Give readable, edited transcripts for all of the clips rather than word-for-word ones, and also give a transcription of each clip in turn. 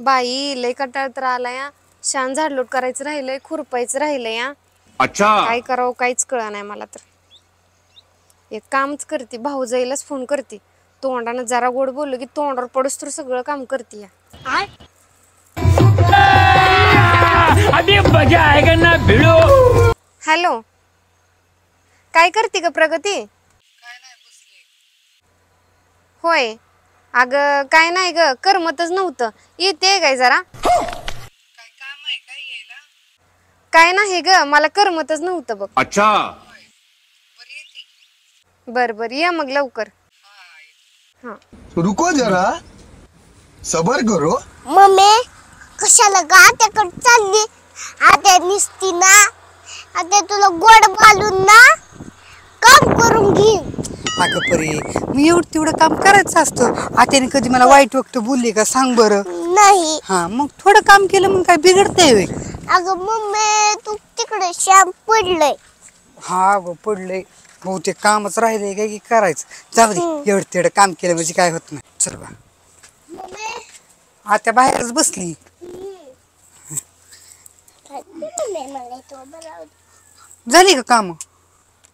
बाई लय कंटाळ तर आला या. शान झाडलोट करायचं राहिलंय, खुरपायचं राहिलंय या. अच्छा काय करावं काहीच कळा नाही मला तर. एक कामच करते, भाऊजाईलाच फोन करते. तोंडानं जरा गोड बोललो की तोंडावर पडूस तर सगळं काम करते या. अभी मजा आएगा ना भिड़ो. हॅलो, काय करते ग प्रगती? होय, अगं काय नाही ग, करमतच नव्हतं. येते काय जरा? काय नाही ग, मला करमतच नव्हतं बघ. अच्छा बर बर, या मग लवकर. हा रुको जरा सबर करो. मम्मी कशाला ग आत्याकडे चालली? आत्या निसती ना, आत्या तुला गोड घालून ना काम करून घे. अगं परी, मी एवढं तेवढं काम करायचं असतं. आत्याने कधी मला वाईट वक्त बोलली का सांग बरं? नाही. हा मग थोडं काम केलं मग काय बिघडतंय व्हय? अगं मम्मी तू तिकडे श्याम पडलंय. हा गो पडलंय, बहुतेक कामच राहिलंय काय की करायचं. जाऊ दे, एवढं तेवढं काम केलं म्हणजे काय होत नाही. चल बा, मम्मी आत्या बाहेरच बसली. झाली का काम?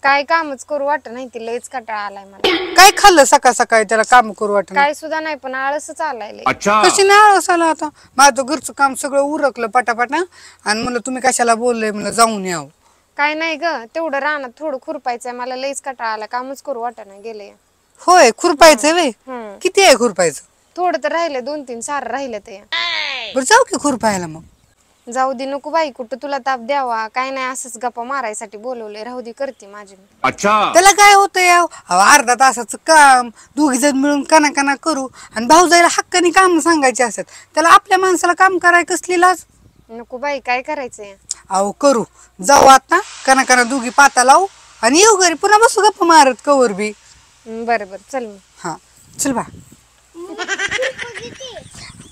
काय कामच करू वाटत नाही, ती लयच कंटाळा आलाय मला. काय खाल्लं सकाळ सकाळी त्याला काम करू वाटत? काय सुद्धा नाही, पण आळसच आलाय लय. अच्छा कशी नाही आळस आला आता? माझं घरचं काम सगळं उरकलं पटापटा आणि म्हणलं तुम्ही कशाला बोललंय, म्हणलं जाऊन यावं. काय नाही ग, तेवढं रानात थोडं खुरपायचंय, मला लयच कंटाळा आला, कामच करू वाटत नाही गेले. होय, खुरपायचं व्हय? किती आहे खुरपायचं? थोडं तर राहिलं, 2-3 सार राहिलं ते. बरं जाऊ की खुरपायला मग. जाऊ दे, नको बाई, कुठं तुला ताप द्यावा. काय नाही, असंच गप्पा मारायसाठी बोलवले. राहू दे, करते माझी मी. अच्छा त्याला काय होतं याव, अर्धा तासाचं काम दोघी जण मिळून काना काना करू. आणि भाऊजाईला हक्काने काम सांगायचे असतात, त्याला आपल्या माणसाला काम कराय कसली लाज? नको बाई, काय करायचंय? अहो करू, जाऊ आता काना काना दोघी पाता लावू आणि येऊ घरी, पुन्हा बसू गप्पा मारत कवर बी. बरं बरं, चल मग. हा चल बा.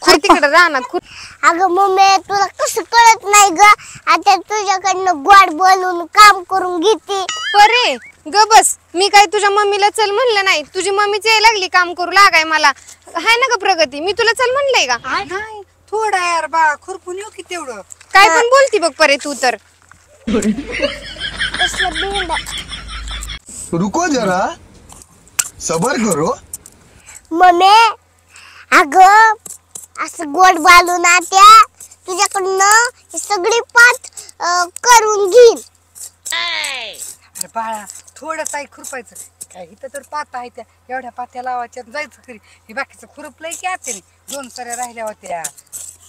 काय तिकडं रानात अगं मम्मी तुला कसं कळत नाही ग, आता तुझ्याकडनं गोड बोलून काम करून घेते. परे ग बस, मी काय तुझ्या मम्मीला चल म्हणलं नाही. तुझी मम्मीच यायला लागली काम करू लागाय मला. हाय ना ग प्रगती, मी तुला चल म्हणलंय का? नाही थोडा यार बा, खुरपून येऊ की तेवढं. काय पण बोलती बघ परे तू तर. रुको जरा सबर करो. मम्मी अगं असं गोड बोलून आत्या तुझ्याकडनं ही सगळी पात करून घेईन. अरे बाळा, थोडंच आहे खुरपायचं. काय इथं तर पाता आहे, त्या एवढ्या पात्या लावायच्या जायचं घरी. हे बाकीचं खुरपलंय की आत्याने, 2 सऱ्या राहिल्या होत्या.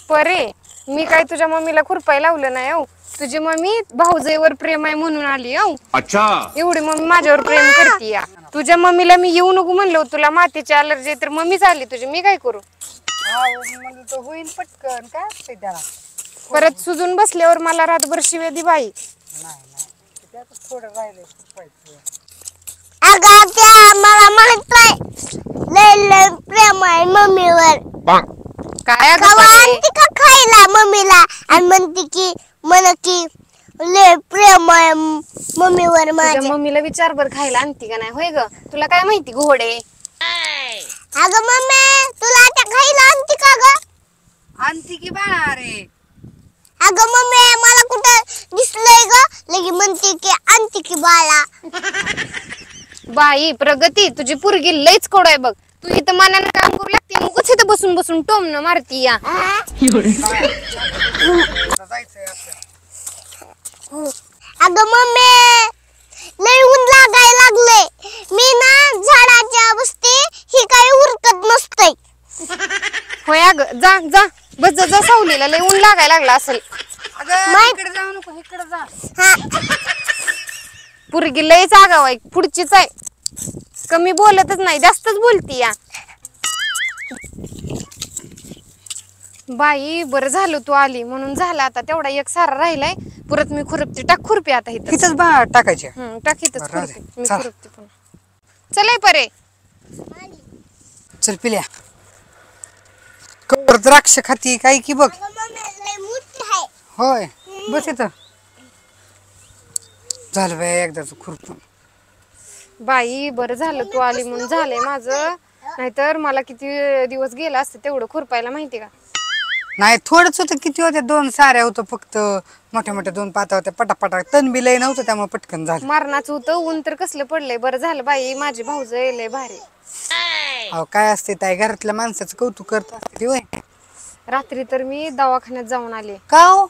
परे मी काय तुझ्या मम्मीला खुरपाय लावलं नाही. हो, तुझी मम्मी भाऊजाईवर प्रेम आहे म्हणून आली. हो, अच्छा एवढी मम्मी माझ्यावर प्रेम करते या. तुझ्या मम्मीला मी येऊ नको म्हणलो, तुला मातीची अलर्जी तर मम्मीच आली तुझी, मी काय करू? म्हणलं तर होईल पटकन, काय असते त्याला. परत सुजून बसल्यावर मला रातभर शिव्या दे बाई. नाही त्यातच थोडं राहिलंय खुरपायचं. अगं त्या मला म्हणतोय लय लय प्रेम आहे मम्मीवर. काय आणते का खायला मम्मीला आणि म्हणते की मला की लय प्रेम आहे मम्मीवर माझ्या. मम्मीला विचार बर खायला आणती का नाही. होय ग, तुला काय माहिती घोडे. अगं मम्मी तुला आता खायला आणते का ग? आणती की बाळा रे. अगं मम्मी मला कुठं दिसलंय ग, लगी म्हणते की आणते की बाळा. बाई प्रगती, तुझी पोरगी लईच कोड आहे बघ. तू इथं मनानं काम करू लागते, मग कुठे इथं बसून बसून टोमणं मारती या. अगं मम्मी लय ऊन लागायला लागले, मी ना झाडाच्या बसते, ही काही उरकत नसतंय. होय अग, जा जा बस, जा जा सावलीला, लय ऊन लागायला लागला असेल. इकडे जाऊ नको, इकडे जा. पोरगी लयच आगाव आहे, पुढचीच आहे. कमी बोलतच नाही, जास्तच बोलती या. बाई बरं झालं तू आली म्हणून झालं. आता तेवढा एक सारा राहिलाय, परत मी खुरपते. टाक खुरपी आता इथं. इथंच बा टाकायचे. टाक इथंच बरं, राहू दे. खुरपी, मी चल. खुरपते पुन्हा. चल परे. चल पिल्या, कवर द्राक्ष खाती काय की बघ. अगं मम्मी लय मोठी आहे. होय, बस इथं. झालं बाई एकदाच खुरपून. बाई बरं झालं तू आली म्हणून झालंय माझं, नाहीतर मला किती दिवस गेला असतं तेवढं खुरपायला, माहिती का? नाही थोडंच होतं, किती होत्या 2 साऱ्या होतं फक्त, मोठ्या मोठ्या 2 पाता होत्या पटापटा, तण बी लय नव्हतं त्यामुळे पटकन झालं. मरणाचं होतं, ऊन तर कसलं पडलंय. बरं झालं बाई माझी भाऊजय लय भारी. अहो काय असते ताई, घरातल्या माणसाचं कौतुक करत असते ती होय. रात्री तर मी दवाखान्यात जाऊन आले. का हो?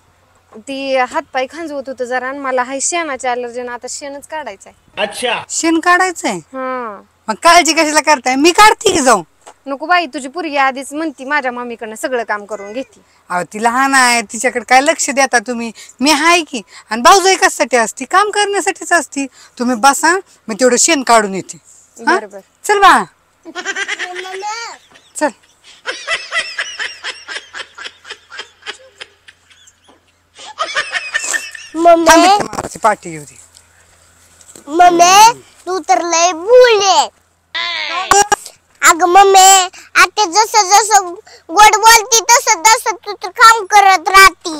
ती हातपाय खांजवत होतं जरा आणि मला हाय शेणाची अलर्जी, आता शेणच काढायचंय. शेण काढायचंय? हा. मग काळजी कशाला करताय, मी काढते की जाऊन. नको बाई, तुझी पोरगी आधीच म्हणती माझ्या मम्मीकडनं सगळं काम करून घेते. अहो ती लहान आहे, तिच्याकडे काय लक्ष देता तुम्ही? मी हाय की. आणि भाऊजाई कशासाठी असती? काम करण्यासाठीच असती. तुम्ही बसा, मी तेवढं शेण काढून येते. हा? बरोबर. चल बा, चल. मम्मी पाठी घेऊ दे. मम्मी तू तर लय भुले. अगं मम्मी आता जसं जसं गोड बोलती तसं तसं तू तर काम करत राहती.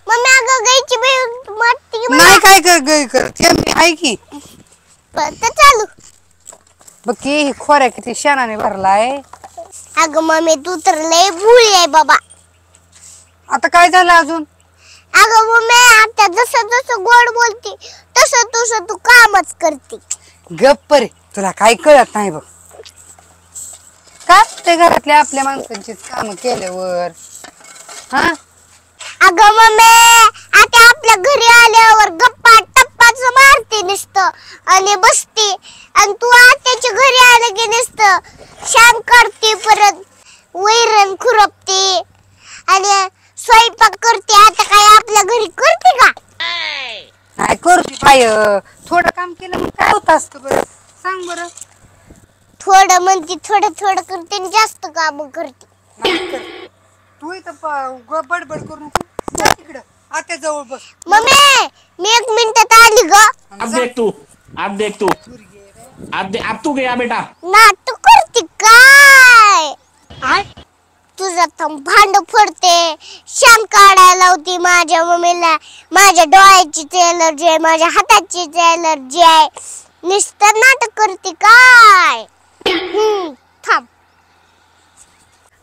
मम्मी अगं गायची बाई मारती नाही काय करत मी आहे की. तर चालू. बघ की खोऱ्या किती शेणाने भरलाय. अगं मम्मी तू तर लय भुली आहे बाबा. आता काय झालं अजून? अगं मम्मी आता जसं जसं गोड बोलती तसं तसं तू कामच करते. गप्प रे, तुला काही कळत नाही बघ. काय ते घरातल्या आपल्या माणसांचीच काम केल्यावर. हा अगं मम्मी आता आपल्या घरी आल्यावर गप्पा टप्पाच मारते नुसतं आणि बसते, आणि तू आत्याच्या घरी आलं की नुसतं शाम करते, परत वैरण खुरपते आणि स्वयंपाक करते. आता काय आपल्या घरी करते का? काय करते बाय, थोडं काम केलं मग काय होत असतं बरं, सांग बरं. थोडं म्हणते, थोडं थोडं करते आणि जास्त काम करते. नाही कर. तू इथं बडबड करून जा तिकडं आत्या जवळ बस. मम्मी मी 1 मिनिटात आली ग. अब देख तू, अब देख तू, अब तू गया बेटा. नाटक करते काय? तुझं थंब भांड फोडते, शान काढायला लावते माझ्या मम्मीला. माझ्या डोळ्याची एलर्जी आहे, माझ्या हाताची एलर्जी आहे. नुसतं नाटक करते काय? थांब.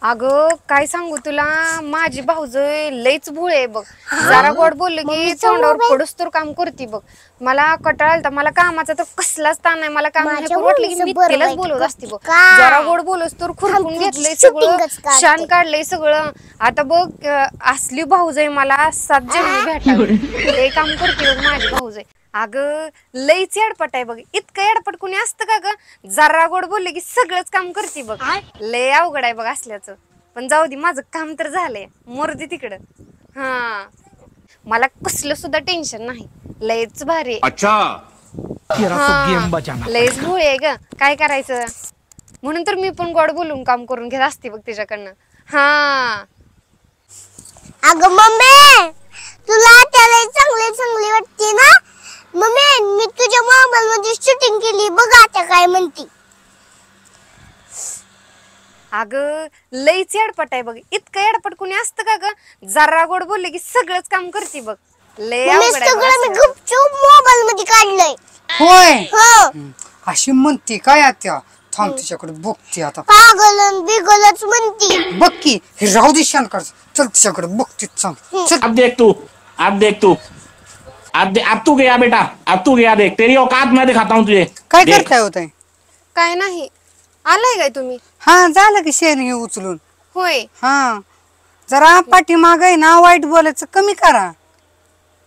अगं काय सांगू तुला, माझी भाऊजय लईच भोळे आहे बघ. जरा गोड बोलले की तोंडावर पडूस तर काम करते बघ. मला कंटाळा आलता, मला कामाचा तर कसलाच ताण नाही. मला काम नाही करू वाटलं की मी तिलाच बोलवत असते बघ. जरा गोड बोलस तर खुरपून घेतलंय सगळं, शान काढलंय सगळं. आता बघ असली भाऊजय मला 7 जन्मी भेटावी. लई काम करते बघ माझी भाऊजय. अगं लईच एडपट आहे बघ. इतकं एडपट कुणी असतं का ग? जरा गोड बोलले की सगळंच काम करते बघ. लय अवघड आहे बघ असल्याचं. पण जाऊ दे, माझं काम तर झालंय, मोरदी तिकडं. हा, मला कसलं सुद्धा टेन्शन नाही. लयच भारी. अच्छा, लयच भोळी आहे ग, काय करायचं. म्हणून तर मी पण गोड बोलून काम करून घेत असते बघ तिच्याकडनं. हा अगं मम्मी तुला त्याला चांगली चांगली वाटते ना? मम्मी मी तुझ्या मोबाईल मध्ये शूटिंग केली बघ, आता काय म्हणती. अगं लईच एडपट आहे बघ. इतकं एडपट कुणी असतं का ग? जरा गोड बोलले की सगळंच काम करते बघ. लय अवघड आहे बघ सगळं मी असं. गुपचूप मोबाईल मध्ये काढलंय. होय हो अशी म्हणते काय आत्या? थांब तिच्याकडे बघते आता. पागलन बिगलच म्हणती. बघ की हे राहू दे शान काढ. चल तिच्याकडे बघते सांग. चल. अब देख तू, अब देख तू, अब तू गया बेटा, अब तू गया. देख तेरी औकात मैं दिखाता हूँ तुझे. काय देख. करताय होत? काय नाही. आलाय काय तुम्ही? हा झालं की शेण हे उचलून. होय. हा जरा पाठीमाग आहे ना, वाईट बोलायचं कमी करा.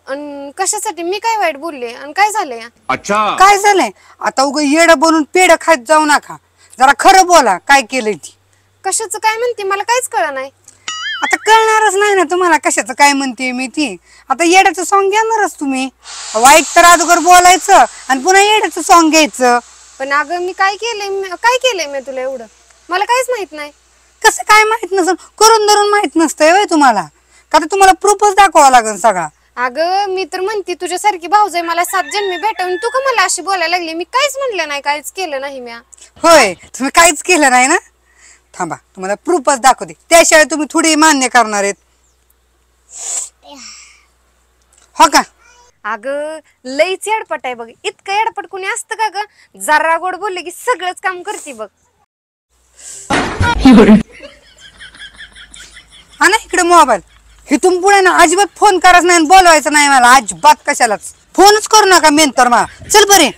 अन कशासाठी? मी काय वाईट बोलले आणि काय झालंय? अच्छा, काय झालंय आता? उग येड बनून पेड खात जाऊ नका. जरा खरं बोला काय केलंय ती. कशाचं काय म्हणते मला काहीच कळलं नाही. आता कळणारच नाही ना तुम्हाला कशाचं काय म्हणते मी ती. आता येड्याचं सॉंग घेणारच तुम्ही. वाईट तर अगोदर बोलायचं आणि पुन्हा येड्याचं सॉंग घ्यायचं. पण अगं मी काय केलंय मी तुला एवढं? मला काहीच माहित नाही. कसं काय माहित नसेल? करून धरून माहित नसतंय होय तुम्हाला? का तर तुम्हाला प्रूफच दाखवावा लागेल सगळा. अगं मी तर म्हणते तुझ्यासारखी भाऊजाई मला 7 जन्मी भेटवून तू का मला अशी बोलायला लागली? मी काहीच म्हणलं नाही, काहीच केलं नाही मी. होय तुम्ही काहीच केलं नाही ना? थांबा तुम्हाला प्रूफच दाखवते, त्याशिवाय तुम्ही थोडी मान्य करणार आहेत हो का? अगं लईच एडपट आहे बघ. इतकं एडपट कुणी असतं का ग? जरा गोड बोलले की सगळंच काम करते बग. मोबाईल. इथून पुढे ना अजिबात फोन करायचा नाही आणि बोलवायचं नाही मला अजिबात कशालाच. फोनच करू नका मेन तर मला. चल बरे.